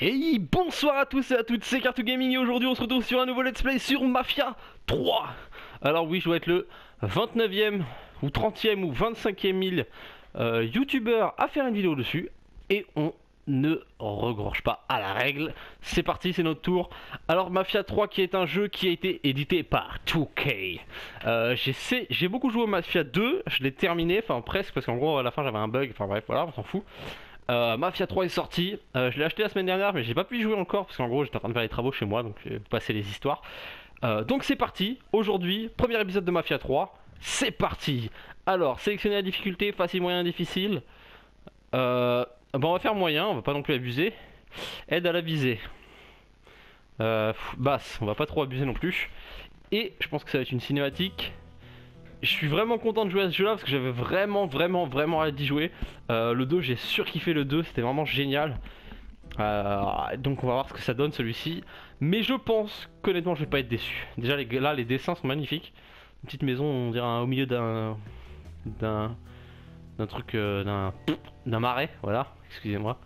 Et bonsoir à tous et à toutes, c'est Cartoon Gaming et aujourd'hui on se retrouve sur un nouveau let's play sur Mafia 3. Alors oui, je dois être le 29e ou 30e ou 25e mille youtubeur à faire une vidéo dessus. Et on ne regorge pas à la règle. C'est parti, c'est notre tour. Alors Mafia 3 qui est un jeu qui a été édité par 2K. J'ai beaucoup joué au Mafia 2, je l'ai terminé, enfin presque, parce qu'en gros à la fin j'avais un bug, enfin bref voilà, on s'en fout. Mafia 3 est sorti, je l'ai acheté la semaine dernière mais j'ai pas pu y jouer encore parce qu'en gros j'étais en train de faire les travaux chez moi donc j'ai passé les histoires. Donc c'est parti, aujourd'hui, premier épisode de Mafia 3, c'est parti. Alors, sélectionner la difficulté, facile, moyen, difficile. Bon, on va faire moyen, on va pas non plus abuser. Aide à la visée. Basse, on va pas trop abuser non plus. Et je pense que ça va être une cinématique. Je suis vraiment content de jouer à ce jeu là parce que j'avais vraiment hâte d'y jouer. Le 2, j'ai surkiffé le 2, c'était vraiment génial. Donc on va voir ce que ça donne celui-ci. Mais je pense qu'honnêtement je vais pas être déçu. Déjà là les dessins sont magnifiques. Une petite maison, on dirait au milieu d'un truc, d'un marais, voilà, excusez-moi.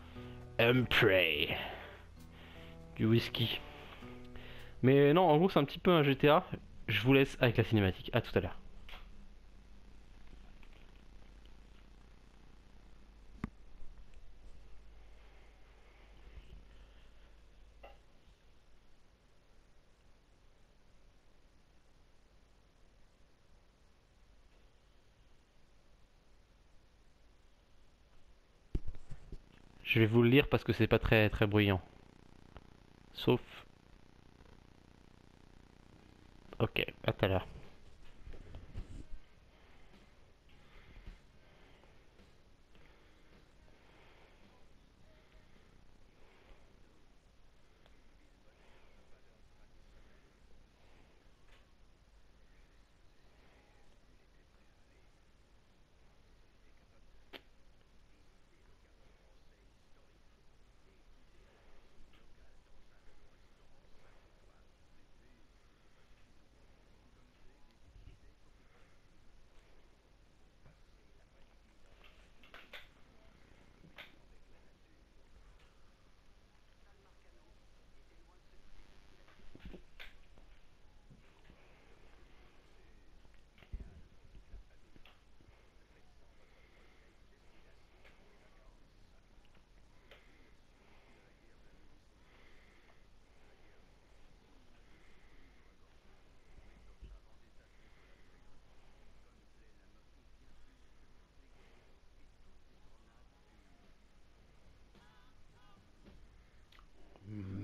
Prey. Du whisky. Mais non, en gros c'est un petit peu un GTA. Je vous laisse avec la cinématique, à tout à l'heure. Je vais vous le lire parce que c'est pas très bruyant. Sauf... Ok, à tout à l'heure.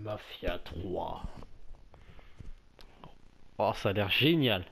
Mafia 3. Oh, ça a l'air génial.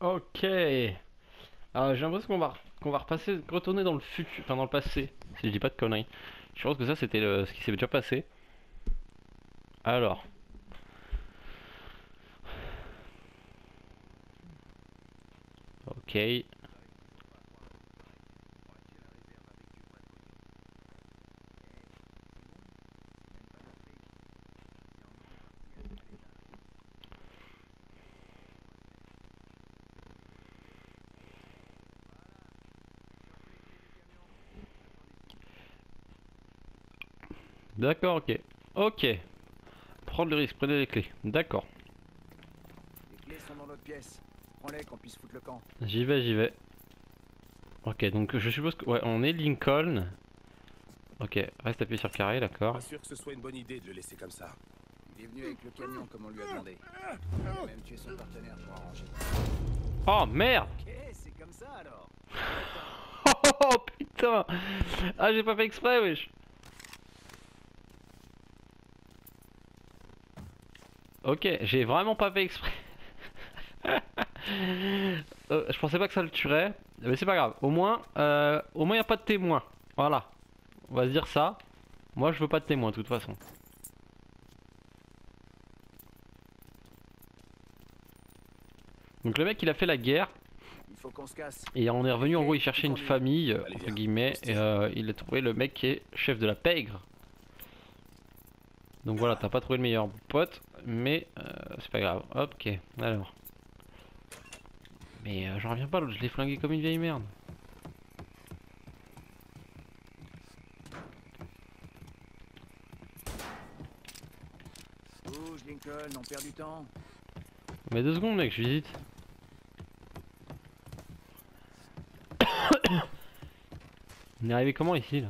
Ok. J'ai l'impression qu'on va repasser, retourner dans le futur, enfin dans le passé, si je dis pas de conneries. Je pense que ça c'était ce qui s'est déjà passé. Alors. Ok. D'accord, ok. Ok. Prendre le risque, prenez les clés. D'accord. Les clés sont dans notre pièce. Prends-les qu'on puisse foutre le camp. J'y vais, j'y vais. Ok, donc je suppose que... Ouais, on est Lincoln. Ok, reste appuyé sur carré, d'accord. Pas sûr que ce soit une bonne idée de le laisser comme ça. Il est venu avec le camion comme on lui a demandé. Il a même tué son partenaire pour arranger. Oh merde. Ok, c'est comme ça alors. Oh putain. Ah, j'ai pas fait exprès, wesh. Ok, j'ai vraiment pas fait exprès. Je pensais pas que ça le tuerait, mais c'est pas grave. Au moins y a pas de témoin. Voilà, on va se dire ça. Moi, je veux pas de témoin de toute façon. Donc le mec, il a fait la guerre Il faut qu'on se casse. et on est revenu. En gros, il cherchait une famille entre guillemets et il a trouvé le mec qui est chef de la pègre. Donc voilà, t'as pas trouvé le meilleur pote, mais c'est pas grave. Hop, ok. Alors. Mais j'en reviens pas, l'autre, je l'ai flingué comme une vieille merde. Bouge, Lincoln, on perd du temps. Mais 2 secondes, mec, je visite. On est arrivé comment ici là?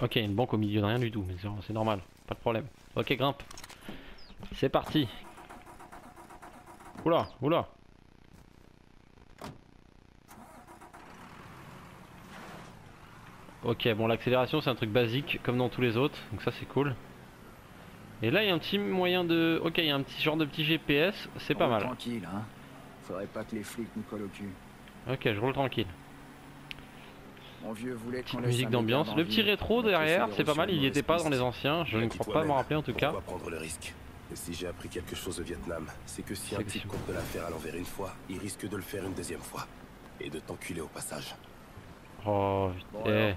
Ok, une banque au milieu de rien du tout, mais c'est normal, pas de problème. Ok, grimpe. C'est parti. Oula, oula. Ok, bon, l'accélération c'est un truc basique comme dans tous les autres, donc ça c'est cool. Et là il y a un petit moyen de... Ok, il y a un petit genre de petit GPS, c'est pas mal. Tranquille, hein. Faudrait pas que les flics nous collent au cul. Ok, je roule tranquille. Mon vieux voulait qu'on Petite laisse musique un d'ambiance. mec Le petit rétro derrière, c'est pas mal, il y était pas dans les anciens. anciens, je ne crois pas m'en rappeler en tout cas. Pourquoi prendre le risque? Et si j'ai appris quelque chose au Vietnam, c'est que si C'est un que type si- compte de la faire à l'envers une fois, il risque de le faire une deuxième fois. Et de t'enculer au passage. Oh Bon, putain. alors.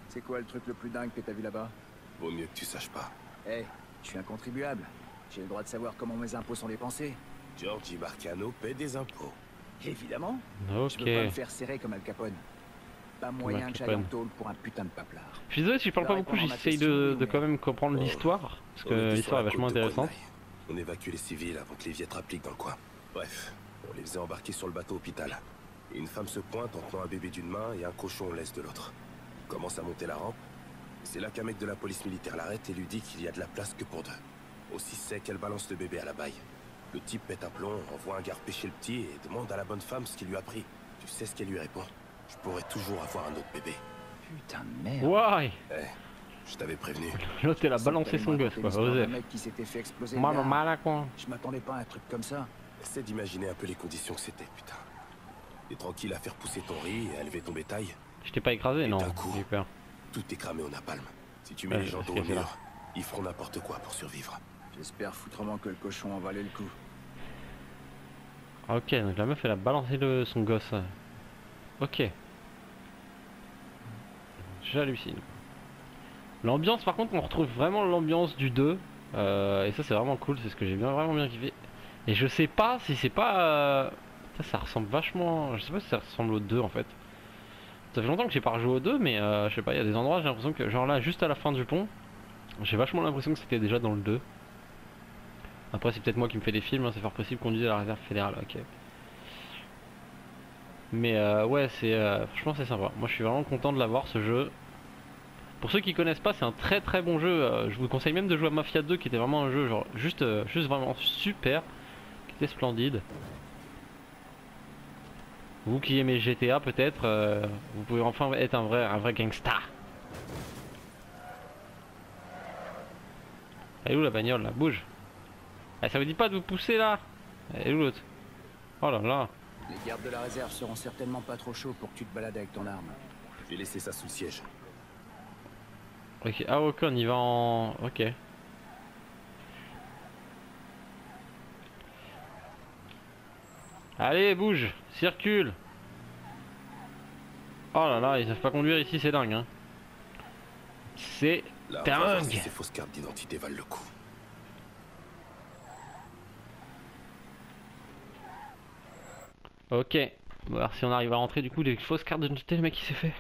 C'est quoi le truc le plus dingue que t'as vu là-bas? Vaut mieux que tu saches pas. Eh, je suis un contribuable. J'ai le droit de savoir comment mes impôts sont dépensés. Giorgi Marcano paie des impôts. Évidemment. Ok. Je veux pas me faire serrer comme Al Capone. Pas moyen Al que j'aille en Capone. tôle pour un putain de paplard. Je suis désolé si je parle pas Je vais beaucoup, répondre à ma j'essaye question, de oui, mais- quand même comprendre Oh. l'histoire, parce On que était sur l'histoire est la vachement côte de intéressante. Brunei. On évacuait les civils avant que les Viet appliquent dans le coin. Bref, on les faisait embarquer sur le bateau hôpital. Et une femme se pointe en tenant un bébé d'une main et un cochon laisse de l'autre. Commence à monter la rampe. C'est là qu'un mec de la police militaire l'arrête et lui dit qu'il y a de la place que pour 2. Aussi sec qu'elle balance le bébé à la baille. Le type pète un plomb, envoie un gars pêcher le petit et demande à la bonne femme ce qu'il lui a pris. Tu sais ce qu'elle lui répond? Je pourrais toujours avoir un autre bébé. Putain de merde. Ouais. Je t'avais prévenu. L'autre il a balancé son gosse quoi, Un osez. mec qui s'était fait exploser. le Maman gars. mal quoi. Je m'attendais pas à un truc comme ça. Essaie d'imaginer un peu les conditions que c'était, putain. T'es tranquille à faire pousser ton riz et à élever ton bétail. Je t'ai pas écrasé, Et non, d'un coup, j'ai eu peur. Tout est cramé au napalm. Si tu mets Ouais, les gens je dos au sais, c'est là. mur, ils feront n'importe quoi pour survivre. J'espère foutrement que le cochon en valait le coup. Ok, donc la meuf elle a balancé son gosse. Ok. J'hallucine. L'ambiance par contre on retrouve vraiment l'ambiance du 2. Et ça c'est vraiment cool, c'est ce que j'ai vraiment bien kiffé. Et je sais pas si c'est pas... ça ressemble vachement... Je sais pas si ça ressemble au 2 en fait. Ça fait longtemps que j'ai pas rejoué au 2 mais je sais pas, il y a des endroits j'ai l'impression que... Genre là juste à la fin du pont, j'ai vachement l'impression que c'était déjà dans le 2. Après c'est peut-être moi qui me fais des films, hein, c'est fort possible qu'on dise à la réserve fédérale, ok. Mais ouais c'est... franchement c'est sympa, moi je suis vraiment content de l'avoir ce jeu. Pour ceux qui connaissent pas, c'est un très très bon jeu. Je vous conseille même de jouer à Mafia 2 qui était vraiment un jeu genre juste vraiment super, qui était splendide. Vous qui aimez GTA peut-être, vous pouvez enfin être un vrai gangsta. Elle est où la bagnole là? Bouge. Eh, ça vous dit pas de vous pousser là? Et où l'autre? Oh là là. Les gardes de la réserve seront certainement pas trop chauds pour que tu te balades avec ton arme. Je vais laisser ça sous le siège. Ok, ah ok, on y va en... Ok. Allez, bouge, circule. Oh là là, ils savent pas conduire ici, c'est dingue, hein. C'est Là, on va voir dingue. si ces fausses cartes d'identité valent le coup. Ok, on va voir si on arrive à rentrer du coup des fausses cartes d'identité, le mec il s'est fait.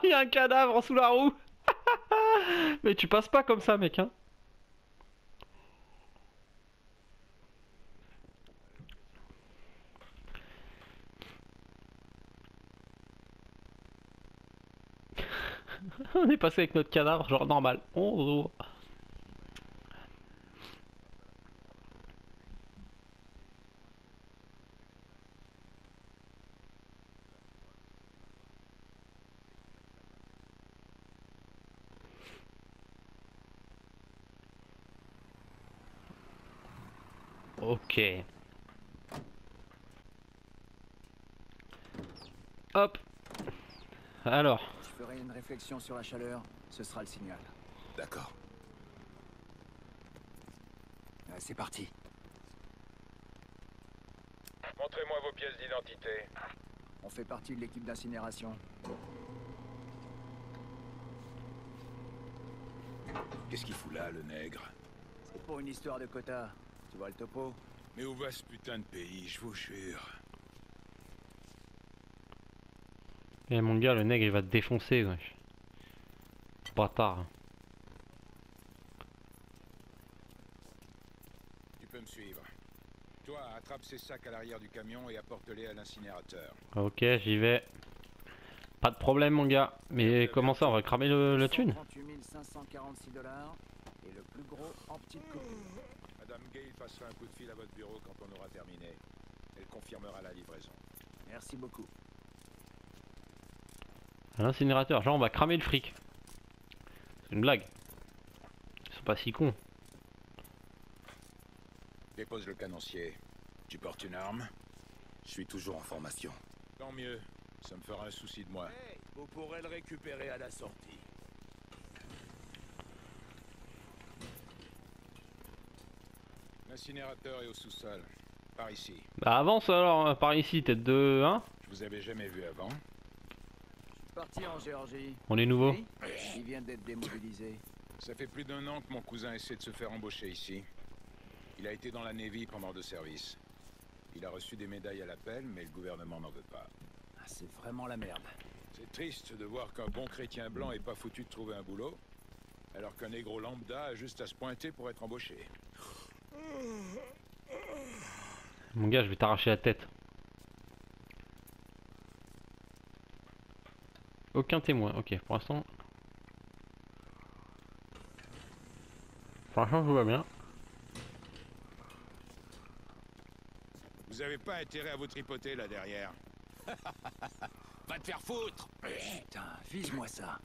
Il y a un cadavre sous la roue. Mais tu passes pas comme ça, mec, hein. On est passé avec notre cadavre, genre normal. Bonjour. Ok. Hop. Alors. Je ferai une réflexion sur la chaleur, ce sera le signal. D'accord. C'est parti. Montrez-moi vos pièces d'identité. On fait partie de l'équipe d'incinération. Qu'est-ce qu'il fout là, le nègre? C'est pour une histoire de quota. Tu vois le topo? Mais où va ce putain de pays, je vous jure? Et mon gars, le nègre il va te défoncer, wesh. Bâtard. Tu peux me suivre. Toi, attrape ces sacs à l'arrière du camion et apporte-les à l'incinérateur. Ok, j'y vais. Pas de problème, mon gars. Mais comment ça, on va cramer le thune? 138 546 $ et le plus gros en petite coupure. Madame Gale passera un coup de fil à votre bureau quand on aura terminé. Elle confirmera la livraison. Merci beaucoup. À l'incinérateur, genre on va cramer le fric. C'est une blague. Ils sont pas si cons. Dépose le canoncier. Tu portes une arme? Je suis toujours en formation. Tant mieux. Ça me fera un souci de moi. Vous pourrez le récupérer à la sortie. L'incinérateur est au sous-sol. Par ici. Bah avance alors, par ici, tête de... Hein? Je vous avais jamais vu avant. Parti en Géorgie. On est nouveau. Oui, il vient d'être démobilisé. Ça fait plus d'1 an que mon cousin essaie de se faire embaucher ici. Il a été dans la Navy pendant 2 services. Il a reçu des médailles à l'appel, mais le gouvernement n'en veut pas. Ah, c'est vraiment la merde. C'est triste de voir qu'un bon chrétien blanc est pas foutu de trouver un boulot, alors qu'un négro lambda a juste à se pointer pour être embauché. Mon gars, je vais t'arracher la tête. Aucun témoin, ok, pour l'instant. Franchement, tout va bien. Vous avez pas intérêt à vous tripoter là derrière. Va te faire foutre! Putain, vise-moi ça.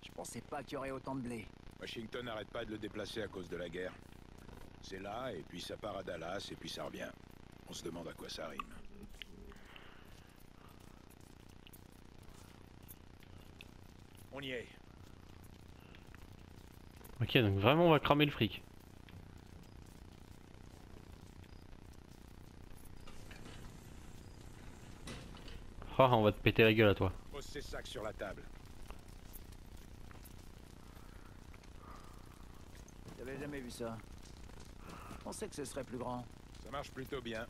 Je pensais pas qu'il y aurait autant de blé. Washington n'arrête pas de le déplacer à cause de la guerre. C'est là, et puis ça part à Dallas, et puis ça revient. On se demande à quoi ça rime. On y est. Ok, donc vraiment on va cramer le fric. Ah, on va te péter la gueule à toi. Pose ces sacs sur la table. J'avais jamais vu ça. Je pensais que ce serait plus grand. Ça marche plutôt bien.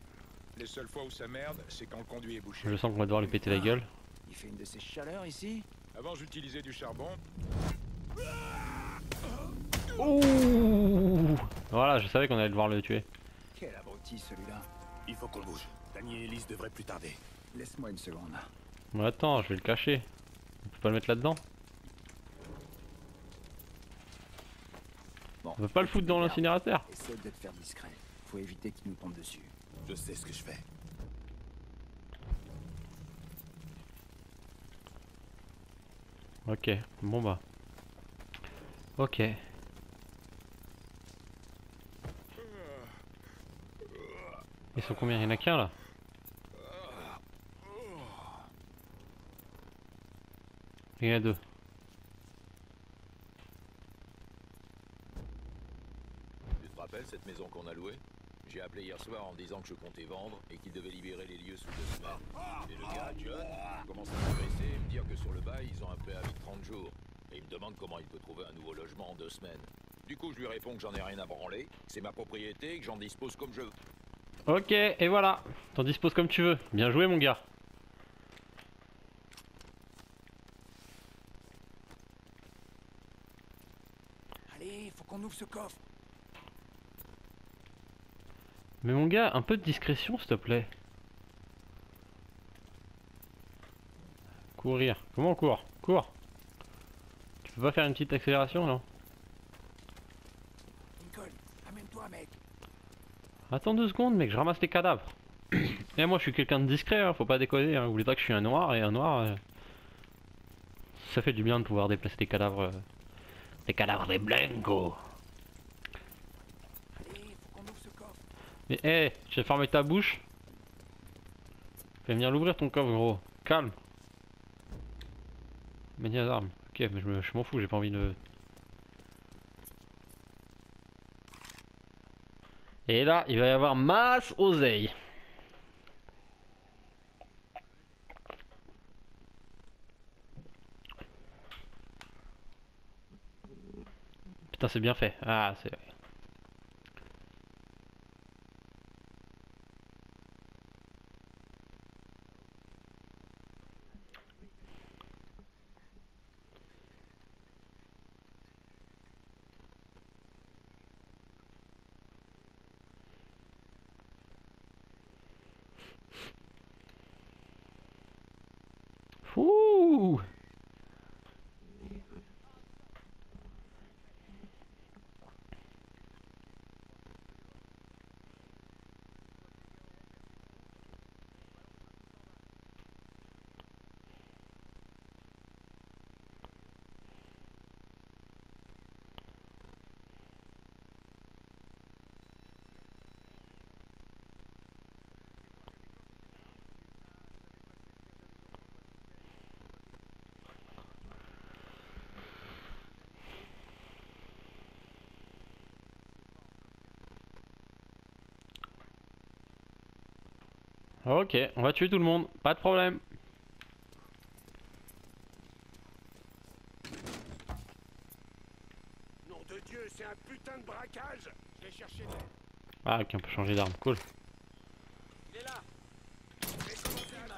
Les seules fois où ça merde, c'est quand le conduit est bouché. Je sens qu'on va devoir lui péter la gueule. Il fait une de ces chaleurs ici. Avant, j'utilisais du charbon. Ouh! Voilà, je savais qu'on allait devoir le tuer. Quel abruti celui-là. Il faut qu'on bouge. Danny et Elise devraient plus tarder. Laisse-moi une seconde. Mais attends, je vais le cacher. On peut pas le mettre là-dedans? Bon, On peut pas le foutre dans l'incinérateur? essaie de te faire discret. Faut éviter qu'il nous tombe dessus. Je sais ce que je fais. Ok, bon bah. Ok. Ils sont combien? Il y en a qu'un là? Il y en a deux. Tu te rappelles cette maison qu'on a louée? J'ai appelé hier soir en disant que je comptais vendre et qu'il devait libérer les lieux sous 2 semaines. Et le gars, John, commence à m'agresser et me dire que sur le bail, ils ont un préavis de 30 jours. Et il me demande comment il peut trouver un nouveau logement en 2 semaines. Du coup, je lui réponds que j'en ai rien à branler, que c'est ma propriété et que j'en dispose comme je veux. Ok, et voilà. T'en disposes comme tu veux. Bien joué mon gars. Allez, faut qu'on ouvre ce coffre. Mais mon gars, un peu de discrétion s'il te plaît. Courir. Comment on court? Cours. Tu peux pas faire une petite accélération non? Lincoln, amène-toi, mec. Attends 2 secondes mec, je ramasse les cadavres. Et moi je suis quelqu'un de discret, hein, faut pas déconner. Hein. N'oubliez pas que je suis un noir et un noir... ça fait du bien de pouvoir déplacer des cadavres... des cadavres des blancos. Allez, faut qu'on ouvre ce coffre. Mais hé, hey, j'ai fermé ta bouche. Fais venir l'ouvrir ton coffre gros. Calme. Mets des armes. Ok, mais je m'en fous, j'ai pas envie de... Et là, il va y avoir masse oseille. Putain, c'est bien fait. Ah, c'est... Ouh. Ok, on va tuer tout le monde, pas de problème. Nom de Dieu, c'est un putain de braquage. Je vais chercher l'aide. Ah ok, on peut changer d'arme, cool. Il est là. Je vais commencer à...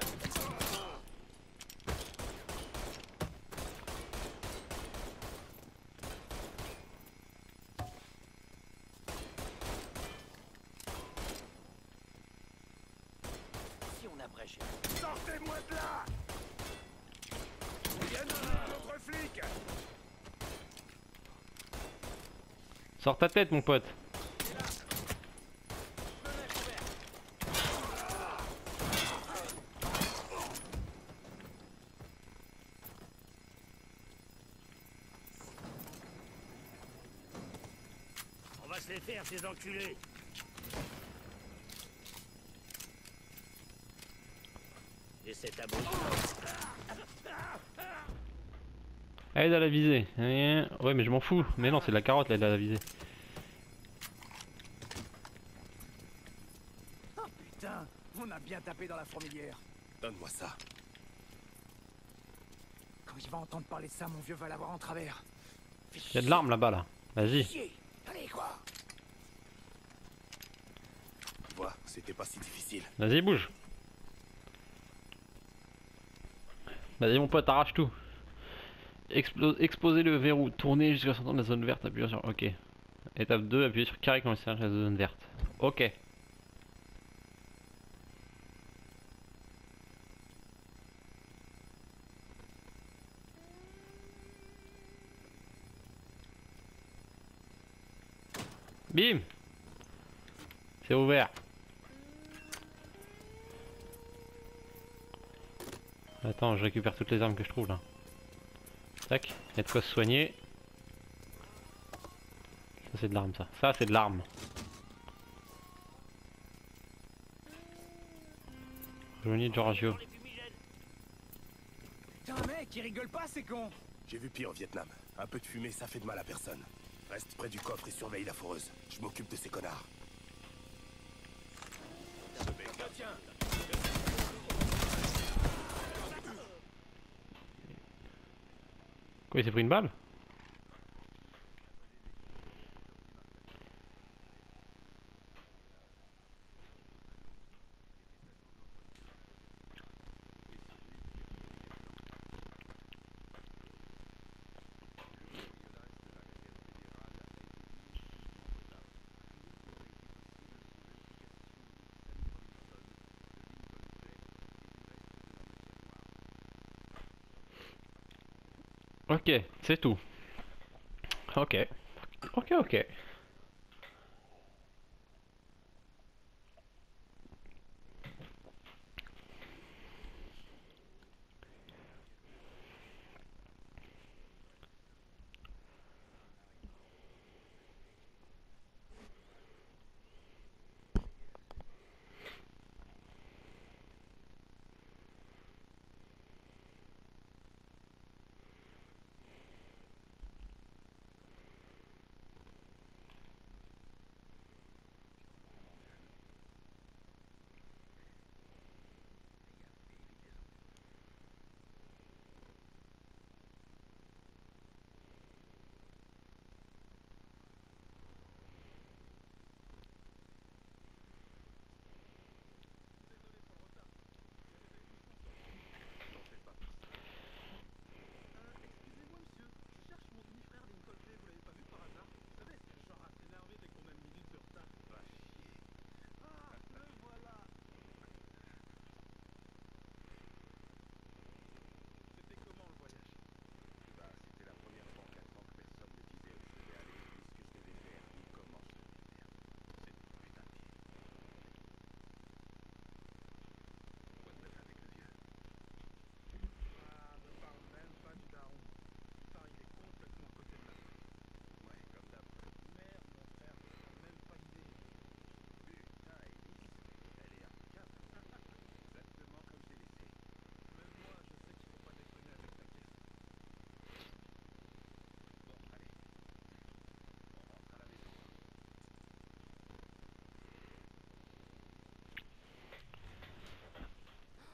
Si on abrège. Sortez-moi de là. Il y en a un autre flic. Sors ta tête mon pote. On va se les faire, ces enculés. Essaie ta bouche. Aide à la visée. Ouais mais je m'en fous. Mais non, c'est de la carotte là, aide à la visée. Oh putain, on a bien tapé dans la fourmilière. Donne-moi ça. Quand il va entendre parler de ça, mon vieux va l'avoir en travers. Il y a de l'arme là-bas là. Vas-y. Chier. Allez, quoi. Tu vois, c'était pas si difficile. Vas-y, bouge. Vas-y mon pote, arrache tout. Exposer le verrou. Tourner jusqu'à sortir de la zone verte. Appuyez sur... Ok. Étape 2, appuyez sur carré quand il s'agit de la zone verte. Ok. Bim. C'est ouvert. Attends, je récupère toutes les armes que je trouve là. Tac, il y a de quoi se soigner. Ça c'est de l'arme ça. Ça c'est de l'arme. Johnny Giorgio. Les fumigènes. Putain, mec, il rigole pas, c'est con. J'ai vu pire au Vietnam. Un peu de fumée, ça fait de mal à personne. Reste près du coffre et surveille la foreuse. Je m'occupe de ces connards. Quoi, il s'est pris une balle? Ok, c'est tout. Ok. Ok, ok.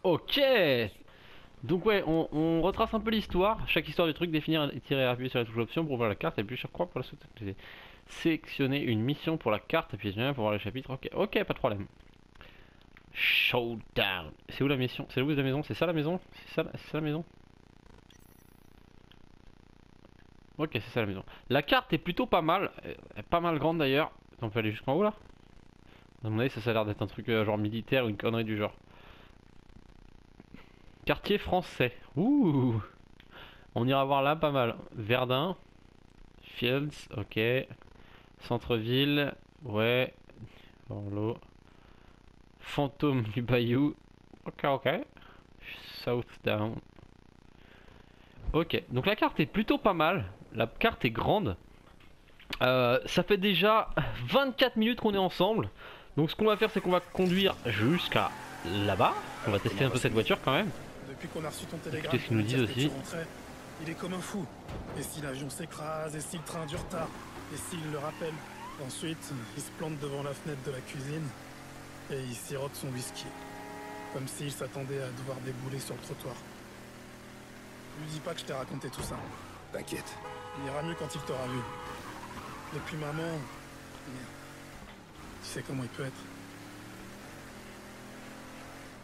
Ok. Donc ouais, on retrace un peu l'histoire. Chaque histoire du truc, définir et tirer et appuyer sur la touche option pour ouvrir la carte et puis je crois pour la sauter. Sélectionner une mission pour la carte et puis pour voir les chapitres. Ok, ok, pas de problème. Showdown. C'est où la mission? C'est où la maison? C'est ça la maison? C'est ça la maison? Ok, c'est ça la maison. La carte est plutôt pas mal. Pas mal grande d'ailleurs. On peut aller jusqu'en haut là? À mon avis, ça a l'air d'être un truc genre militaire ou une connerie du genre. Quartier français. Ouh. On ira voir là pas mal. Verdun. Fields. Ok. Centre-ville. Ouais. Orlo. Fantôme du Bayou. Ok, ok. Southdown. Ok. Donc la carte est plutôt pas mal. La carte est grande. Ça fait déjà 24 minutes qu'on est ensemble. Donc ce qu'on va faire, c'est qu'on va conduire jusqu'à là-bas. On va tester un peu cette voiture quand même. Depuis qu'on a reçu ton télégramme, Qu'est-ce qu'ils nous disent aussi? il est comme un fou. Et si l'avion s'écrase, et si le train a du retard, et s'il le rappelle. Ensuite, il se plante devant la fenêtre de la cuisine et il sirote son whisky. Comme s'il s'attendait à devoir débouler sur le trottoir. Lui dis pas que je t'ai raconté tout ça. T'inquiète. Il ira mieux quand il t'aura vu. Depuis maman... Merde. Tu sais comment il peut être.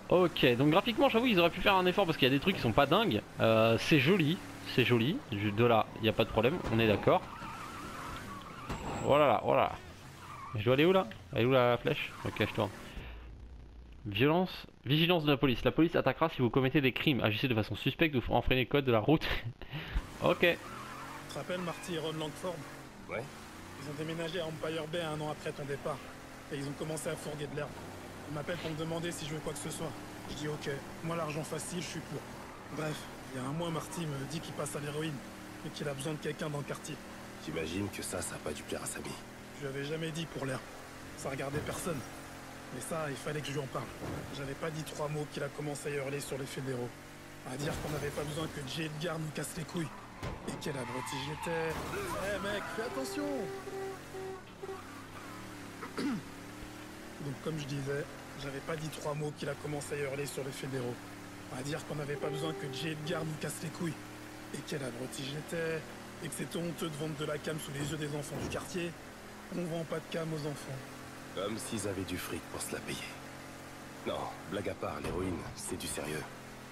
Ok, donc graphiquement j'avoue ils auraient pu faire un effort parce qu'il y a des trucs qui sont pas dingues. C'est joli, c'est joli. De là, il n'y a pas de problème, on est d'accord. Voilà, voilà. Je dois aller où là? Elle est où la flèche? Ok, je tourne. Violence, vigilance de la police. La police attaquera si vous commettez des crimes. Agissez de façon suspecte ou enfreignez les codes de la route. Ok. Tu te rappelles Marty et Ron Langford? Ouais. Ils ont déménagé à Empire Bay 1 an après ton départ. Et ils ont commencé à fourguer de l'herbe. Ils m'appellent pour me demander si je veux quoi que ce soit. Je dis ok, moi l'argent facile, je suis pour. Bref, il y a un mois, Marty me dit qu'il passe à l'héroïne et qu'il a besoin de quelqu'un dans le quartier. J'imagine que ça a pas dû plaire à Samy. Je lui avais jamais dit pour l'herbe. Ça regardait personne. Mais ça, il fallait que je lui en parle. J'avais pas dit 3 mots qu'il a commencé à hurler sur les fédéraux. À dire qu'on n'avait pas besoin que J. Edgar nous casse les couilles. Et quel abruti j'étais. Eh mec, fais attention. Donc comme je disais, j'avais pas dit 3 mots qu'il a commencé à hurler sur les fédéraux. À dire qu'on n'avait pas besoin que J. Edgar nous casse les couilles. Et quel abruti j'étais. Et que c'était honteux de vendre de la cam sous les yeux des enfants du quartier. On vend pas de cam aux enfants. Comme s'ils avaient du fric pour se la payer. Non, blague à part, l'héroïne, c'est du sérieux.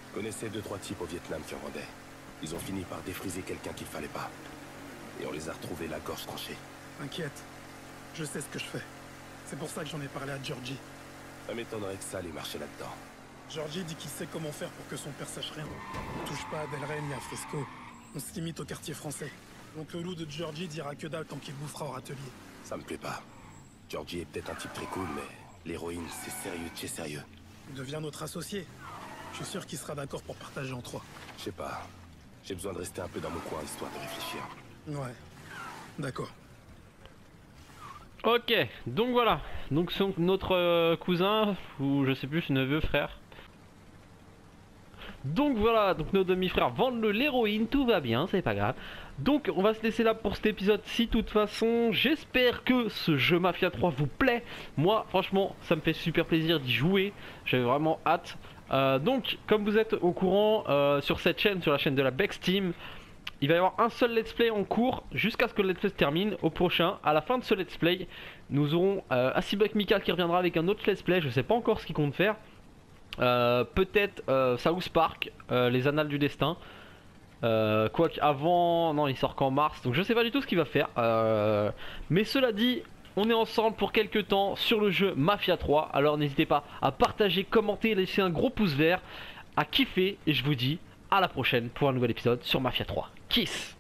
Je connaissais 2-3 types au Vietnam qui en vendaient. Ils ont fini par défriser quelqu'un qu'il fallait pas. Et on les a retrouvés la gorge tranchée. Inquiète, je sais ce que je fais. C'est pour ça que j'en ai parlé à Georgie. Ça m'étonnerait que ça allait marcher là-dedans. Georgie dit qu'il sait comment faire pour que son père sache rien. On touche pas à Del Rey ni à Frisco. On se limite au quartier français. Donc le loup de Georgie dira que dalle tant qu'il bouffera au râtelier. Ça me plaît pas. Georgie est peut-être un type très cool, mais l'héroïne, c'est sérieux de chez sérieux. Il devient notre associé. Je suis sûr qu'il sera d'accord pour partager en 3. Je sais pas. J'ai besoin de rester un peu dans mon coin, histoire de réfléchir. Ouais, d'accord. Ok, donc voilà. Donc notre cousin, ou je sais plus, neveu, frère. Donc voilà, donc nos demi-frères vendent l'héroïne, tout va bien, c'est pas grave. Donc on va se laisser là pour cet épisode-ci. De toute façon, j'espère que ce jeu Mafia 3 vous plaît. Moi, franchement, ça me fait super plaisir d'y jouer. J'avais vraiment hâte. Donc, comme vous êtes au courant, sur cette chaîne, sur la chaîne de la Bex Team, il va y avoir un seul let's play en cours jusqu'à ce que le let's play se termine. Au prochain, à la fin de ce let's play, nous aurons Asibek Mikal qui reviendra avec un autre let's play. Je sais pas encore ce qu'il compte faire. Peut-être South Park, les Annales du Destin. Quoique avant, non, il sort qu'en mars, donc je sais pas du tout ce qu'il va faire. Mais cela dit, on est ensemble pour quelques temps sur le jeu Mafia 3. Alors n'hésitez pas à partager, commenter, laisser un gros pouce vert, à kiffer. Et je vous dis à la prochaine pour un nouvel épisode sur Mafia 3. Kiss!